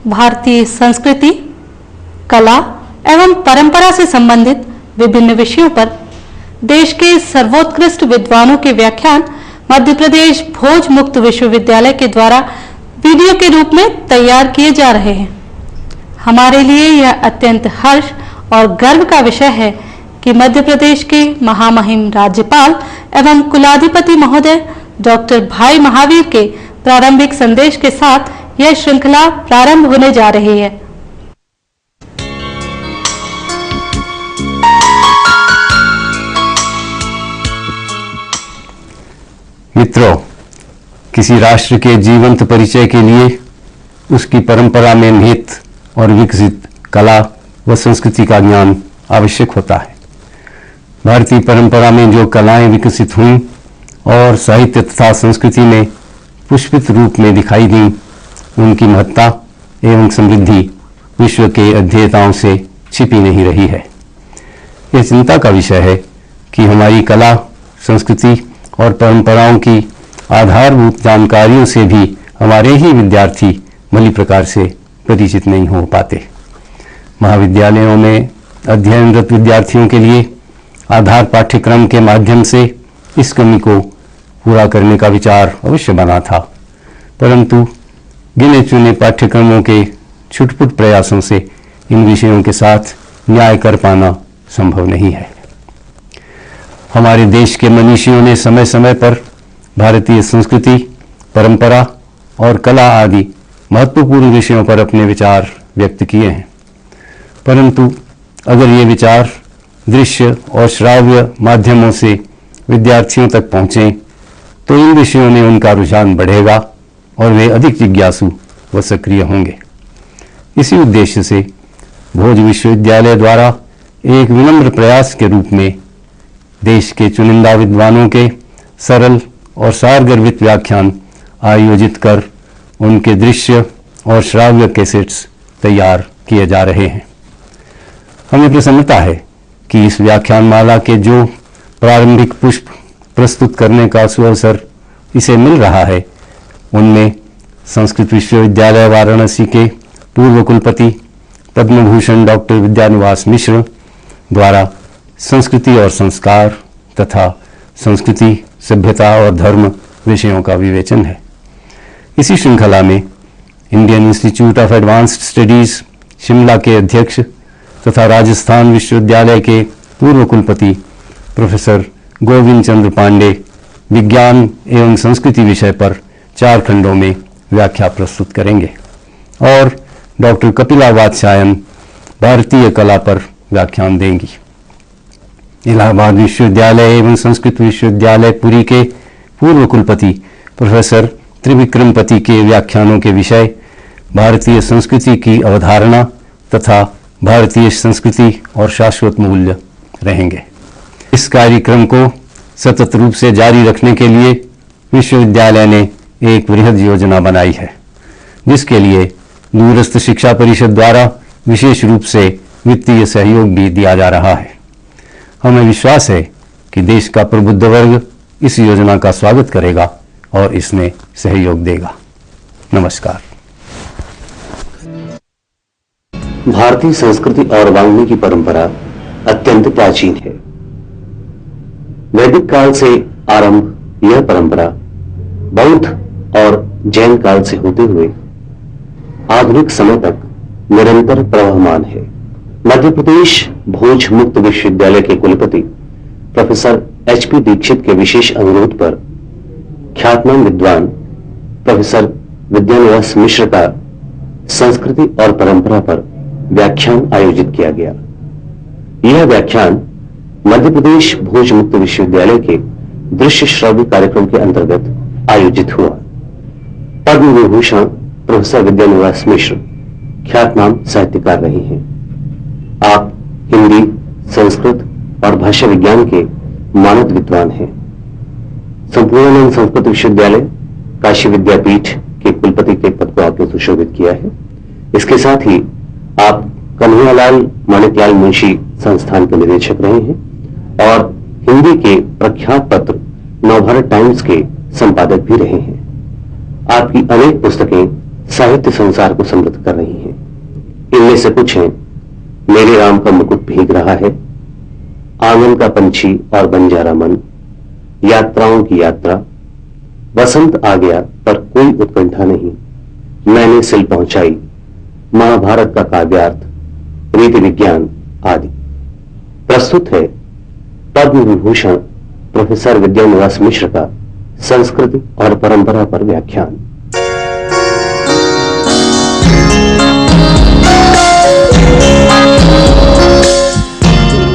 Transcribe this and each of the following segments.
भारतीय संस्कृति, कला एवं परंपरा से संबंधित विभिन्न विषयों पर देश के सर्वोत्कृष्ट विद्वानों के व्याख्यान मध्य प्रदेश भोज मुक्त विश्वविद्यालय के द्वारा वीडियो के रूप में तैयार किए जा रहे हैं। हमारे लिए यह अत्यंत हर्ष और गर्व का विषय है कि मध्य प्रदेश के महामहिम राज्यपाल एवं कुलाधिपति महोदय डॉक्टर भाई महावीर के प्रारंभिक संदेश के साथ यह श्रृंखला प्रारंभ होने जा रही है। मित्रों, किसी राष्ट्र के जीवंत परिचय के लिए उसकी परंपरा में निहित और विकसित कला व संस्कृति का ज्ञान आवश्यक होता है। भारतीय परंपरा में जो कलाएं विकसित हुईं और साहित्य तथा संस्कृति में पुष्पित रूप में दिखाई दी, उनकी महत्ता एवं समृद्धि विश्व के अध्येताओं से छिपी नहीं रही है। यह चिंता का विषय है कि हमारी कला, संस्कृति और परंपराओं की आधारभूत जानकारियों से भी हमारे ही विद्यार्थी भली प्रकार से परिचित नहीं हो पाते। महाविद्यालयों में अध्ययनरत विद्यार्थियों के लिए आधार पाठ्यक्रम के माध्यम से इस कमी को पूरा करने का विचार अवश्य बना था, परंतु गिने चुने पाठ्यक्रमों के छुटपुट प्रयासों से इन विषयों के साथ न्याय कर पाना संभव नहीं है। हमारे देश के मनीषियों ने समय समय पर भारतीय संस्कृति, परंपरा और कला आदि महत्वपूर्ण विषयों पर अपने विचार व्यक्त किए हैं, परंतु अगर ये विचार दृश्य और श्राव्य माध्यमों से विद्यार्थियों तक पहुंचे तो इन विषयों में उनका रुझान बढ़ेगा और वे अधिक जिज्ञासु व सक्रिय होंगे। इसी उद्देश्य से भोज विश्वविद्यालय द्वारा एक विनम्र प्रयास के रूप में देश के चुनिंदा विद्वानों के सरल और सारगर्भित व्याख्यान आयोजित कर उनके दृश्य और श्राव्य कैसेट्स तैयार किए जा रहे हैं। हमें प्रसन्नता है कि इस व्याख्यानमाला के जो प्रारंभिक पुष्प प्रस्तुत करने का सुअवसर इसे मिल रहा है, उनमें संस्कृत विश्वविद्यालय वाराणसी के पूर्व कुलपति पद्म भूषण डॉक्टर विद्यानिवास मिश्र द्वारा संस्कृति और संस्कार तथा संस्कृति, सभ्यता और धर्म विषयों का विवेचन है। इसी श्रृंखला में Indian institute of advanced studies Shimla के अध्यक्ष तथा राजस्थान विश्वविद्यालय के पूर्व कुलपति प्रोफेसर गोविंद चंद्र पांडे विज्ञान एवं संस्कृति विषय पर 4 खंडों में व्याख्या प्रस्तुत करेंगे और डॉक्टर कपिला वात्स्यायन भारतीय कला पर व्याख्यान देंगी। इलाहाबाद विश्वविद्यालय एवं संस्कृत विश्वविद्यालय पुरी के पूर्व कुलपति प्रोफेसर त्रिविक्रमपति के व्याख्यानों के विषय भारतीय संस्कृति की अवधारणा तथा भारतीय संस्कृति और शाश्वत मूल्य रहेंगे। इस कार्यक्रम को सतत रूप से जारी रखने के लिए विश्वविद्यालय ने एक वृहद योजना बनाई है, जिसके लिए दूरस्थ शिक्षा परिषद द्वारा विशेष रूप से वित्तीय सहयोग भी दिया जा रहा है। हमें विश्वास है कि देश का प्रबुद्ध वर्ग इस योजना का स्वागत करेगा और इसमें सहयोग देगा। नमस्कार। भारतीय संस्कृति और वाङ्मय की परंपरा अत्यंत प्राचीन है। वैदिक काल से आरंभ यह परंपरा बौद्ध और जैन काल से होते हुए आधुनिक समय तक निरंतर प्रवहमान है। मध्य प्रदेश भोज मुक्त विश्वविद्यालय के कुलपति प्रोफेसर एचपी दीक्षित के विशेष अनुरोध पर ख्यातनाम विद्वान प्रोफेसर विद्यानिवास मिश्र का संस्कृति और परंपरा पर व्याख्यान आयोजित किया गया। यह व्याख्यान मध्य प्रदेश भोज मुक्त विश्वविद्यालय के दृश्य श्रव्य कार्यक्रम के अंतर्गत आयोजित हुआ। पद्म विभूषण प्रोफेसर विद्यानिवास मिश्र ख्यातनाम साहित्यकार रहे हैं। आप हिंदी, संस्कृत और भाषा विज्ञान के मानद विद्वान हैं। संपूर्णानंद संस्कृत विश्वविद्यालय काशी विद्यापीठ के कुलपति के पद को आपने सुशोभित किया है। इसके साथ ही आप कन्हैयालाल माणिकलाल मुंशी संस्थान के निदेशक रहे हैं और हिंदी के प्रख्यात पत्र नवभारत टाइम्स के संपादक भी रहे हैं। आपकी अनेक पुस्तकें साहित्य संसार को समृद्ध कर रही हैं। इनमें से कुछ हैं, मेरे राम का मुकुट भीग रहा है, आंगन का पंछी और बंजारा मन, यात्राओं की यात्रा, वसंत आ गया पर कोई उत्कंठा नहीं, मैंने सिल पहुंचाई, महाभारत का काव्यार्थ, रीति विज्ञान आदि। प्रस्तुत है पद्म विभूषण प्रोफेसर विद्यानिवास मिश्र का संस्कृति और परंपरा पर व्याख्यान।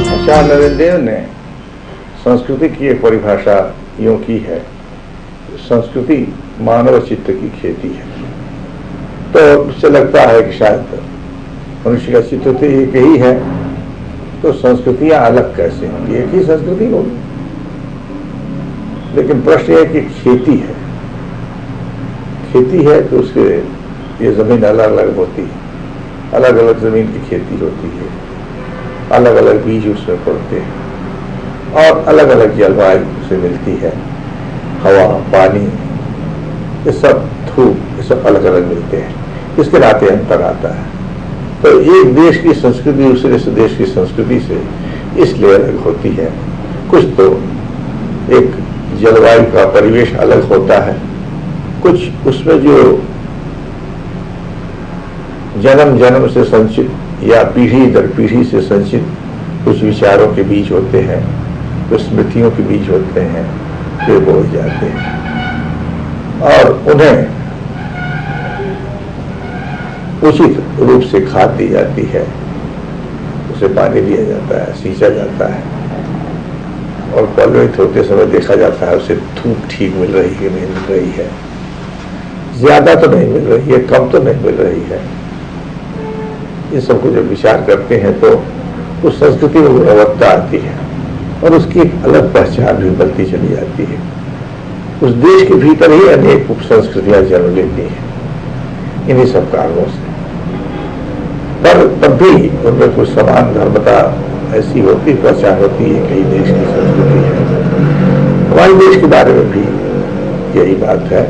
आचार्य नरेंद्र देव ने संस्कृति की एक परिभाषा यूं की है, संस्कृति मानव चित्त की खेती है। तो उससे लगता है कि शायद मनुष्य का चित्त तो एक ही है, तो संस्कृतियां अलग कैसे होंगी, एक ही संस्कृति होगी। लेकिन प्रश्न यह कि खेती है, खेती है तो उसके ये जमीन अलग अलग होती है, अलग अलग जमीन की खेती होती है, अलग अलग बीज उसमें पड़ते हैं और अलग अलग जलवायु उसे मिलती है, हवा, पानी, ये सब, धूप, ये सब अलग अलग मिलते हैं, इसके नाते अंतर आता है। तो एक देश की संस्कृति दूसरे देश की संस्कृति से इसलिए अलग होती है। कुछ तो एक जलवायु का परिवेश अलग होता है, कुछ उसमें जो जन्म जन्म से संचित या पीढ़ी दर पीढ़ी से संचित कुछ विचारों के बीज होते हैं, कुछ स्मृतियों के बीज होते हैं, वे बोए जाते हैं और उन्हें उचित रूप से खाद दी जाती है, उसे पानी दिया जाता है, सींचा जाता है और फलित होते समय देखा जाता है उसे धूप ठीक मिल रही है, नहीं मिल रही है, ज्यादा तो नहीं मिल रही है, कम तो नहीं मिल रही है। ये सबको जब विचार करते हैं तो उस संस्कृति में गुणवत्ता आती है और उसकी एक अलग पहचान भी बनती चली जाती है। उस देश के भीतर ही अनेक उप संस्कृतियां जन्म लेती हैं इन्हीं सब कारणों से, पर तब भी उनमें कुछ समान धर्मता ऐसी होती, पहचान होती है कई देश की संस्कृति है। हमारे देश के बारे में भी यही बात है,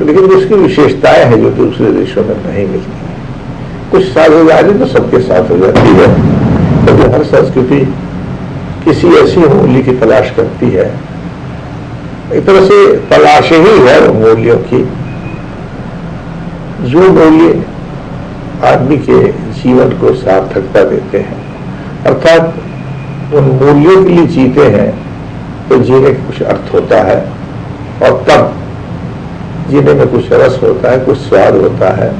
लेकिन उसकी विशेषताएं हैं जो दूसरे देशों में नहीं मिलती। कुछ साझेदारी तो सबके साथ हो जाती है, क्योंकि हर संस्कृति किसी ऐसी मूल्य की तलाश करती है, एक तरह से तलाश ही है मूल्यों की, जो मूल्य आदमी के जीवन को सार्थकता देते हैं, अर्थात उन मूल्यों के लिए जीते हैं तो जीने का कुछ अर्थ होता है और तब जीने में कुछ रस होता है, कुछ स्वाद होता है,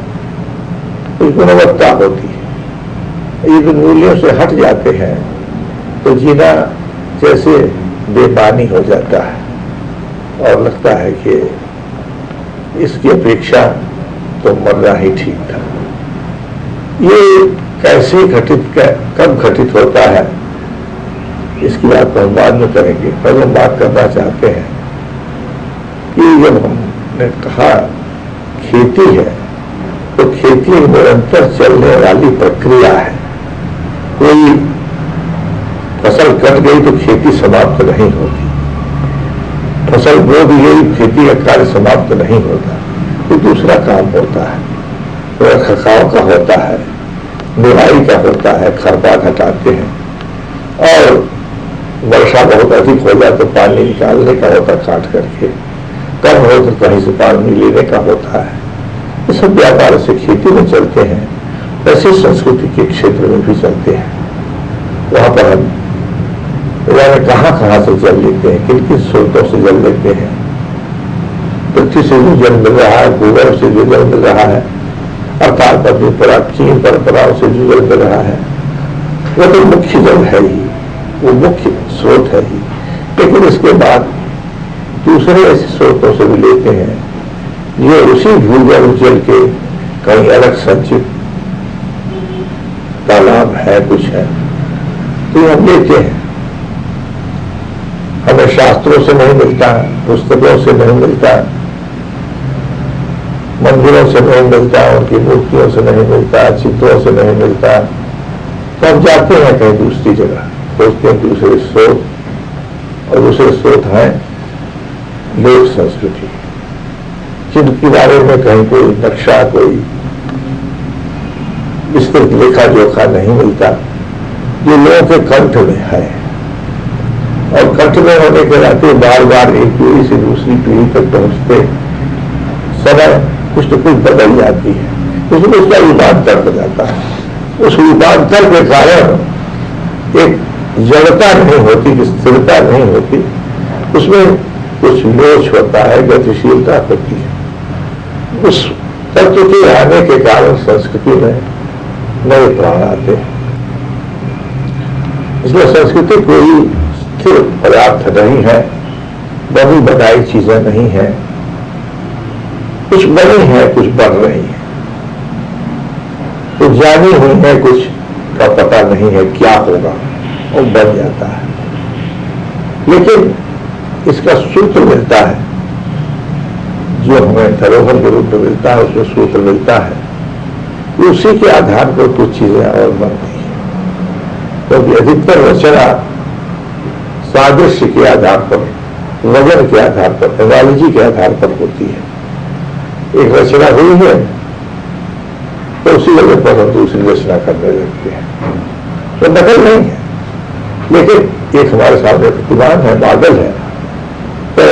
कुछ गुणवत्ता होती है। ये मूल्यों से हट जाते हैं तो जीना जैसे बेमानी हो जाता है और लगता है कि इसकी अपेक्षा तो मरना ही ठीक था। ये कैसे घटित, कब घटित होता है, इसकी बात तो हम बाद में करेंगे। पहले हम बात करना चाहते हैं कि जब हमने कहा खेती है तो खेती एक निरंतर चलने वाली प्रक्रिया है। कोई फसल कट गई तो खेती समाप्त नहीं होती, फसल बो दी गई, खेती का कार्य समाप्त नहीं होता, तो दूसरा काम होता है, रखरखाव का होता है, निराई का होता है, खरपात हटाते हैं और वर्षा बहुत अधिक हो जाए तो पानी निकालने का होता है, काट करके, कम हो तो कहीं से पानी लेने का होता है। ये सब व्यापार से खेती में चलते हैं, वैसे संस्कृति के क्षेत्र में भी चलते हैं। वहां पर हम जाने कहां से जल लेते हैं, किन किन स्रोतों से जल लेते हैं, पृथ्वी से जो जल मिल रहा है, भूगर्भ से जो जल मिल रहा है, अर्थात अपनी प्राचीन परंपराओं से जो जल मिल रहा है, वो तो मुख्य जल है ही, वो मुख्य स्रोत है ही। लेकिन इसके बाद दूसरे ऐसे स्रोतों से भी लेते हैं जो उसी भूगर्भ जल के कहीं अलग संचित तालाब है, कुछ है, तो हम लेते हैं। हमें शास्त्रों से नहीं मिलता, पुस्तकों से नहीं मिलता, मंदिरों से नहीं मिलता, उनकी मूर्तियों से नहीं मिलता, चित्रों से नहीं मिलता, तो हम जाते हैं कहीं दूसरी जगह, खोजते हैं दूसरे स्रोत, और दूसरे स्रोत हैं लोक संस्कृति, जिनके बारे में कहीं कोई नक्शा, कोई विस्तृत लेखा जोखा नहीं मिलता जो लोगों के कंठ में है, और कंठ में होने के नाते बार बार एक पीढ़ी से दूसरी पीढ़ी तक पहुंचते समय कुछ तो कुछ बदल जाती है, उसमें उसका रूपांतर हो जाता है। उस रूपांतर के कारण एक जड़ता नहीं होती, स्थिरता नहीं होती, उसमें कुछ लोच होता है, गतिशीलता होती है। उस तत्व के आने के कारण संस्कृति में नए प्राण आते हैं। इसलिए संस्कृति कोई स्थिर पदार्थ नहीं है, बनी बनाई चीजें नहीं है, कुछ बनी है, कुछ बन रही है, कुछ जानी हुई है, कुछ का पता नहीं है क्या होगा, और बन जाता है। लेकिन इसका सूत्र मिलता है, जो हमें धरोहर के रूप में मिलता है, उसमें सूत्र मिलता है, उसी के आधार पर कुछ चीजें और बनती है। क्योंकि अधिकतर रचना सादृश्य के आधार पर, वजन के आधार पर, एनालॉजी के आधार पर होती है। एक रचना हुई है तो उसी जगह पर हम दूसरी रचना करने लगते हैं, तो नकल नहीं है, लेकिन एक हमारे सामने प्रतिमान है, मॉडल है, तो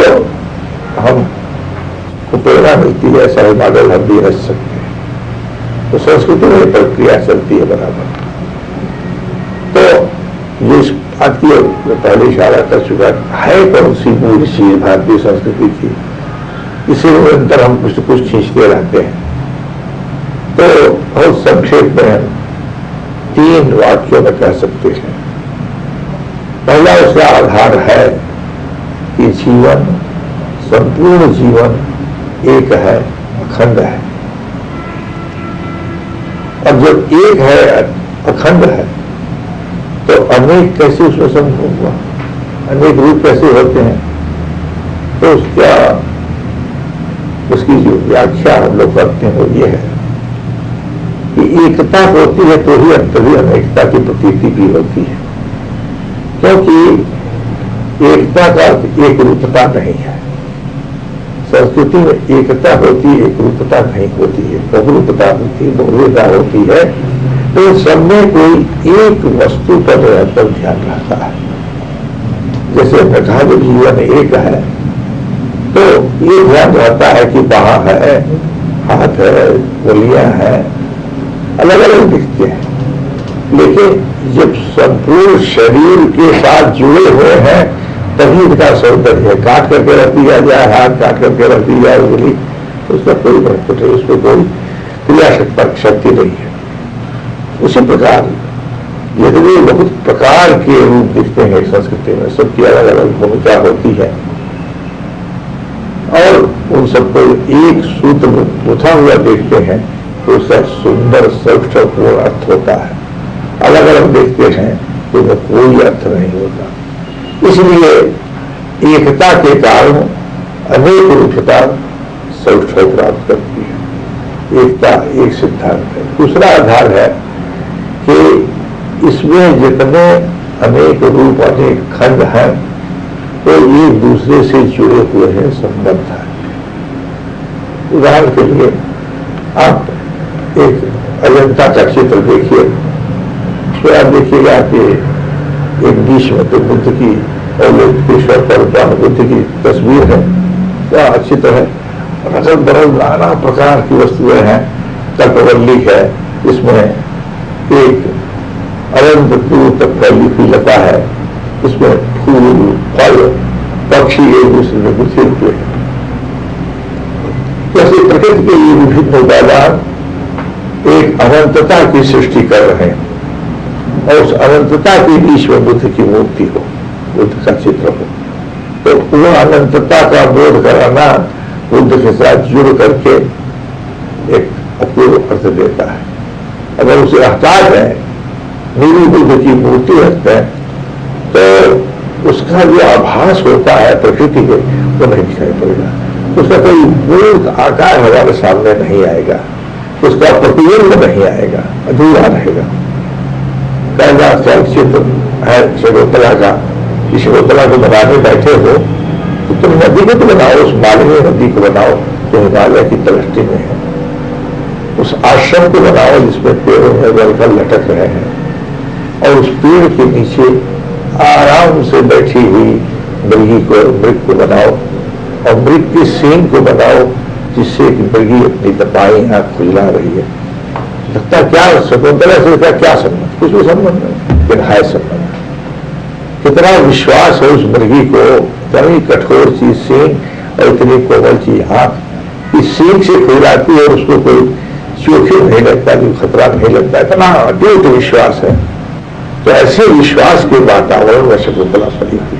हम को प्रेरणा मिलती है, ऐसा मॉडल हम भी रच सकते हैं। तो संस्कृति में प्रक्रिया चलती है बराबर। तो ये इस बात की पहले इशारा कर चुका है, कौन सी मूल चीज भारतीय संस्कृति की, इसी निरंतर हम कुछ कुछ खींचते रहते हैं। तो बहुत संक्षेप में हम 3 वाक्यों में कह सकते हैं। पहला उसका आधार है कि जीवन, संपूर्ण जीवन एक है, अखंड है, और जब एक है, अखंड है, तो अनेक कैसे उसमें संभव हुआ, अनेक रूप कैसे होते हैं। तो उसकी जो व्याख्या हम लोग करते हैं वो ये है कि एकता होती है तो ही तभी अनेकता की प्रतीति भी होती है, क्योंकि एकता का एक रूपता नहीं है। संस्कृति में एकता होती है, एक रूपता नहीं होती है, बहुरूपता होती है, बहुरूपता होती है। तो सब में कोई एक वस्तु पर निरंतर ध्यान रहता है। जैसे प्रकाश जीवन एक है, तो ये ध्यान रहता है कि बाह है, हाथ है, उंगलियां हैं, अलग अलग दिखते हैं, लेकिन जब संपूर्ण शरीर के साथ जुड़े हुए हैं तभी इनका सौंदर्य है। काट करके रख दिया जाए हाथ, काट करके रख दी जाए उंगली, तो उसका कोई महत्व नहीं, उसमें कोई क्रिया शक्ति नहीं है। उसी प्रकार यदि बहुत प्रकार के रूप दिखते हैं संस्कृति में, सबकी अलग अलग भूमिका होती है, और उन सबको एक सूत्र में गुथा हुआ देखते हैं तो उसका सुंदर सौष्ठवपूर्ण अर्थ होता है। अलग अलग देखते हैं तो उसमें कोई अर्थ नहीं होता। इसलिए एकता के कारण अनेक रूपता सौष्ठव प्राप्त करती है। एकता एक सिद्धांत है। दूसरा आधार है कि इसमें जितने अनेक रूप, अनेक खंड हैं, तो एक दूसरे से जुड़े हुए हैं, संबंध है। उदाहरण के लिए आप एक अजंता का चित्र देखिए, उसमें आप देखिएगा कि एक बीच में तो बुद्ध की और लोकेश्वर पर बुद्ध की तस्वीर है, क्या चित्र है, रंग बरंग नाना प्रकार की वस्तुएं हैं, कल्पवल्ली है, इसमें एक अनंत दूर तक फैली हुई लता है, इसमें फूल, फल, पक्षी एक दूसरे में गुथे हुए हैं। जैसे प्रकृति के ये विभिन्न उपादान एक अनंतता की सृष्टि कर रहे हैं, और उस अनंतता के बीच में बुद्ध की मूर्ति हो, बुद्ध का चित्र हो, तो वह अनंतता का बोध कराना बुद्ध के साथ जुड़ करके एक अपूर्व अर्थ देता है। अगर उसे हटा दें, नीली बुद्ध की मूर्ति रखते हैं, तो उसका जो आभास होता है प्रकृति के, वो नहीं दिखाई पड़ेगा। उसका कोई मूर्त आकार हमारे सामने नहीं आएगा, उसका प्रतिबिंब नहीं आएगा, अधूरा रहेगा। पहला चलचित्र है शकुंतला का, कि शकुंतला को बनाने बैठे हो तो तुम नदी को तो बनाओ, उस मालिनी नदी को बनाओ जो हिमालय की दृष्टि में है। उस आश्रम को बनाओ जिसमें पेड़ों में वर्कर लटक रहे हैं, और उस पेड़ के नीचे आराम से बैठी हुई मृग को बनाओ, और मृग के सींग को बनाओ जिससे कि मृगी अपनी बाईं आंख खुजला रही है। लगता क्या शकुंतला से क्या संबंध? कुछ भी संबंध नहीं, लेकिन है संबंध। कितना विश्वास है उस मृगी को, इतनी कठोर चीज सींग और इतनी कोमल चीज हाथ, इस सींग से खुजलाती है और उसको कोई जोखिम नहीं लगता, कोई खतरा नहीं लगता, इतना अटूट विश्वास है। तो ऐसे विश्वास के वातावरण में शकुंतला पड़ी थी।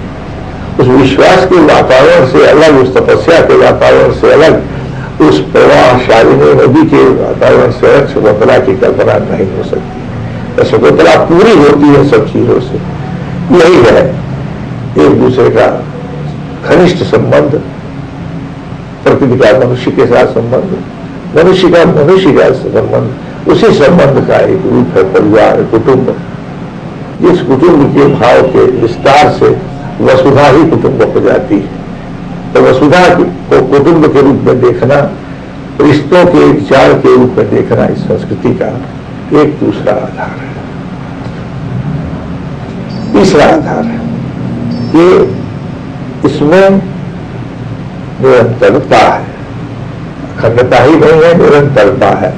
उस विश्वास के वातावरण से अलग, उस तपस्या के वातावरण से अलग, उस प्रवाहशालिनी नदी के वातावरण से अलग शकुंतला की कल्पना नहीं हो सकती। तो शकुंतला पूरी होती है सब चीजों से। यही है एक दूसरे का घनिष्ठ संबंध, प्रकृति का मनुष्य के साथ संबंध, मनुष्य का संबंध, उसी संबंध का एक रूप है परिवार, कुटुंब। जिस कुटुंब के भाव के विस्तार से वसुधा ही कुटुंब हो जाती है। तो वसुधा को कुटुंब के रूप में देखना, रिश्तों के एक जाल के रूप में देखना इस संस्कृति का एक दूसरा आधार है। तीसरा आधार है कि इसमें निरंतरता है, अखंडता ही नहीं है, निरंतरता है।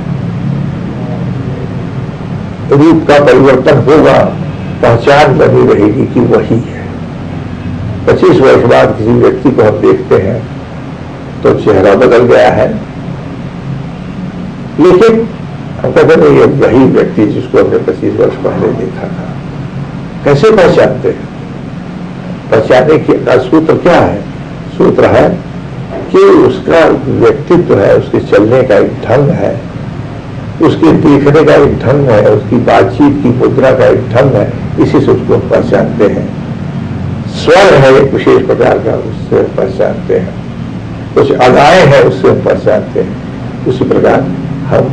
रूप का परिवर्तन होगा, पहचान बनी रहेगी कि वही है। 25 वर्ष बाद किसी व्यक्ति को हम देखते हैं तो चेहरा बदल गया है, लेकिन हम कहते हैं ये वही व्यक्ति जिसको हमने 25 वर्ष पहले देखा था। कैसे पहचानते हैं? पहचानने का सूत्र क्या है? सूत्र है कि उसका व्यक्तित्व है, उसके चलने का एक ढंग है, उसके देखने का एक ढंग है, उसकी बातचीत की मुद्रा का एक ढंग है, इसी से उसको पहचानते हैं। स्वर है एक विशेष प्रकार का, उससे पहचानते हैं। कुछ अदाएं हैं, उससे हम पहचानते हैं। उसी प्रकार हम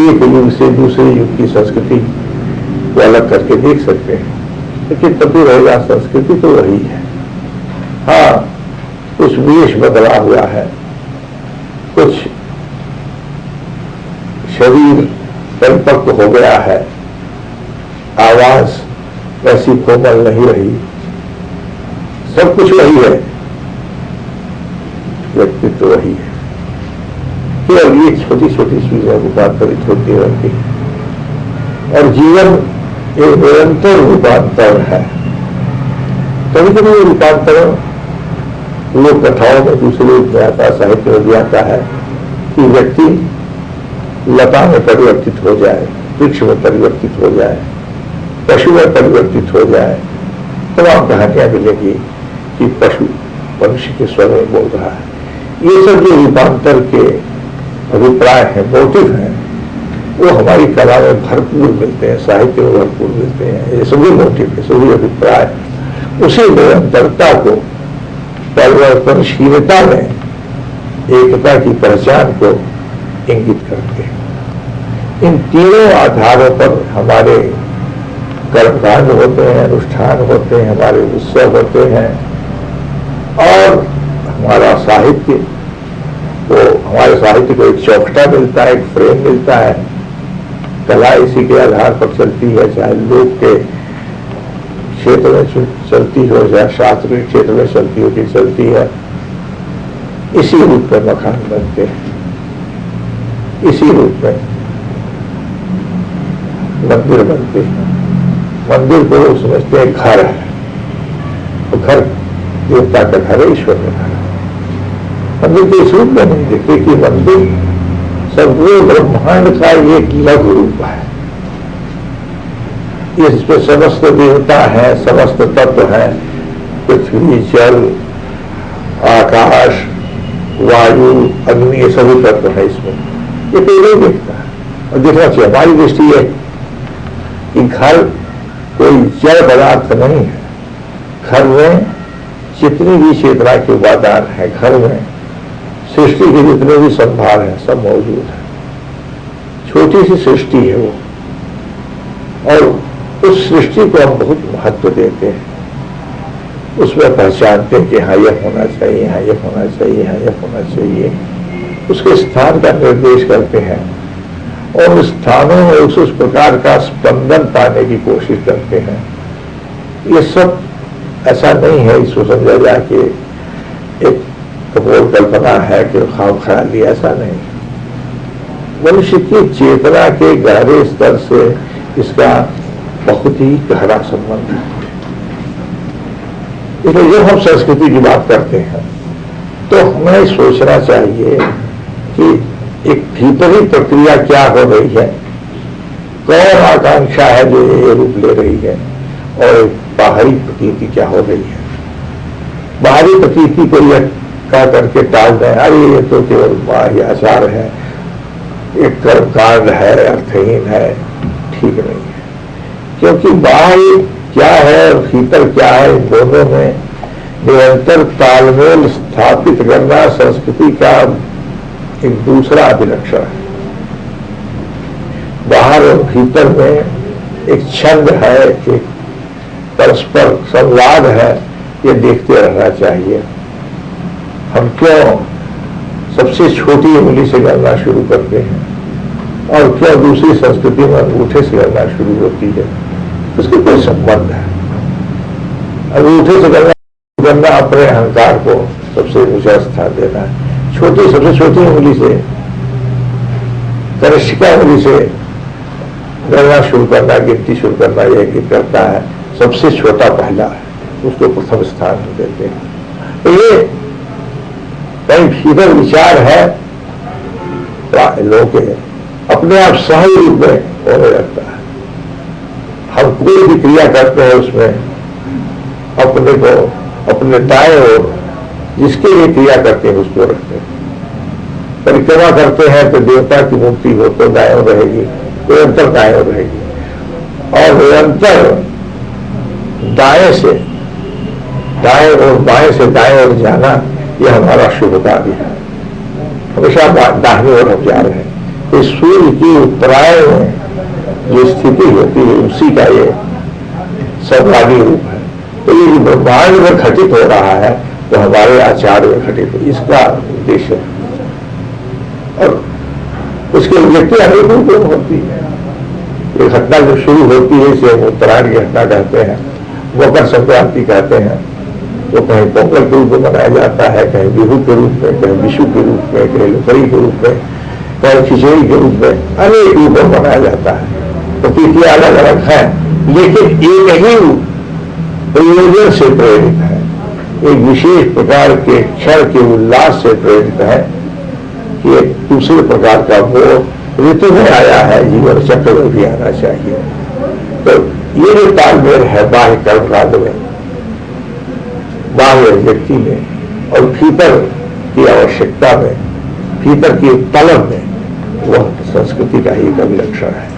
एक युग से दूसरे युग की संस्कृति को अलग करके देख सकते हैं, लेकिन तब भी रहेगा संस्कृति तो वही है। हाँ, कुछ वेश बदला हुआ है, कुछ शरीर परिपक्व हो गया है, आवाज वैसी कोमल नहीं रही, सब कुछ वही है, व्यक्तित्व वही है। केवल ये छोटी छोटी चीजें रूपांतरित होती रहती है, और जीवन एक निरंतर रूपांतर है। कभी कभी ये रूपांतरण लोक कथाओं में दूसरे रूप में आता, साहित्य में भी आता है कि व्यक्ति लता में परिवर्तित हो जाए, वृक्ष में परिवर्तित हो जाए, पशु में परिवर्तित हो जाए। तमाम कहानियां मिलेंगी कि पशु मनुष्य के स्वर में बोल रहा है। ये सब जो रूपांतर के अभिप्राय हैं, मोटिव हैं, वो हमारी कला में भरपूर मिलते हैं, साहित्य में भरपूर मिलते हैं। ये सभी मोटिव है, सभी अभिप्राय उसी निरंतरता को, परिवर्तनशीलता में एकता की पहचान को इंगित करते हैं। इन तीनों आधारों पर हमारे कर्मकांड होते हैं, अनुष्ठान होते हैं, हमारे उत्सव होते हैं, और हमारा साहित्य हमारे साहित्य को एक चौखटा मिलता है, एक फ्रेम मिलता है। कला इसी के आधार पर चलती है, चाहे लोक के क्षेत्र में चलती हो, चाहे शास्त्र के क्षेत्र में चलती हो कि चलती है। इसी रूप में मकान बनते हैं, इसी रूप में मंदिर बनते हैं। मंदिर को समझते हैं घर है, तो घर देवता का घर है, ईश्वर का घर है। मंदिर के इस रूप में नहीं देखते कि मंदिर सर्वो ब्रह्मांड का एक लघु रूप है, इसमें समस्त देवता है, समस्त तत्व है, पृथ्वी, जल, आकाश, वायु, अग्नि, ये सभी तत्व है इसमें। ये कोई नहीं देखता है, और देखना चाहिए। हमारी दृष्टि है कि घर कोई जड़ पदार्थ नहीं है। घर में जितनी भी चेतना के उपादान है, घर में सृष्टि के जितने भी संभार हैं, सब मौजूद है। छोटी सी सृष्टि है वो, और उस सृष्टि को हम बहुत महत्व देते हैं। उसमें पहचानते हैं कि हाँ ये होना चाहिए, हाँ ये होना चाहिए, हाँ ये होना चाहिए। उसके स्थान का निर्देश करते हैं। और उन स्थानों में उस प्रकार का स्पंदन पाने की कोशिश करते हैं। ये सब ऐसा नहीं है इसको समझा जाए कि एक कपोल कल्पना है कि ख्वाब ख्याली, ऐसा नहीं। मनुष्य की चेतना के गहरे स्तर से इसका बहुत ही गहरा संबंध है। इसलिए जब हम संस्कृति की बात करते हैं तो हमें सोचना चाहिए कि एक भीतरी प्रक्रिया क्या हो रही है, कौन आकांक्षा है जो ये रूप ले रही है, और बाहरी प्रतीति क्या हो रही है। बाहरी प्रतीति को यह कह करके टाल दें, अरे ये तो केवल बाह्य आचार है, एक कर्मकांड है, अर्थहीन है, ठीक नहीं है। क्योंकि बाहर क्या है और भीतर क्या है, इन दोनों में निरंतर तालमेल स्थापित करना संस्कृति का एक दूसरा अभिलक्षण है। बाहर और भीतर में एक छंद है, एक परस्पर संवाद है, ये देखते रहना चाहिए। हम क्यों सबसे छोटी उंगली से गणना शुरू करते हैं और क्यों दूसरी संस्कृति में अंगूठे से गणना शुरू होती है, उसके कोई संबंध है। अंगूठे से गणना अपने अहंकार को सबसे ऊंचा स्थान देना है। सबसे छोटी उंगली से, कनिष्ठिका उंगली से गणना शुरू करना, गिनती शुरू करना, यह कि करता है सबसे छोटा पहला है, उसको प्रथम स्थान देते हैं। तो ये कहीं भीतर विचार है लोगों के अपने आप सहज रूप में होने लगता है। हम कोई भी क्रिया करते हैं उसमें अपने को, अपने दाएं ओर जिसके लिए क्रिया करते हैं उसको रखते हैं। परिक्रमा करते हैं तो देवता की मूर्ति हो तो दाएं ओर रहेगी, निरंतर दाएं ओर रहेगी, और निरंतर दाएं से दाएं और बाएं से दाएं ओर जाना, यह हमारा शुभ कार्य है। हमेशा दाहिनी ओर हम जा रहे हैं। इस सूर्य की उत्तरायण में जो स्थिति होती है उसी का ये सर्वांगी रूप है। तो ये ब्रह्मांड में घटित हो रहा है तो हमारे आचार में घटित है, इसका उद्देश्य है। और उसकी अभिव्यक्ति अनेक रूप में होती है। ये घटना जो शुरू होती है इसे हम उत्तरायण की घटना कहते हैं, मकर संक्रांति कहते हैं। तो कहीं पोंगल के रूप में मनाया जाता है, कहीं बिहू के रूप में, कहीं विशु के रूप में, कहीं लोहड़ी के रूप में, कहीं खिचड़ी के रूप में, अनेक रूप में मनाया जाता है। प्रतीतियां अलग अलग है, लेकिन एक ही प्रयोजन से प्रेरित है, एक विशेष प्रकार के क्षण के उल्लास से प्रेरित है कि एक दूसरे प्रकार का वो ऋतु में आया है, जीवन चक्र में भी आना चाहिए। तो ये जो तालमेल है बाह्य कर्मकांड में, बाह्य व्यक्ति में और भीतर की आवश्यकता में, भीतर की तलब में, वह संस्कृति का ही एक अभिलक्षण है।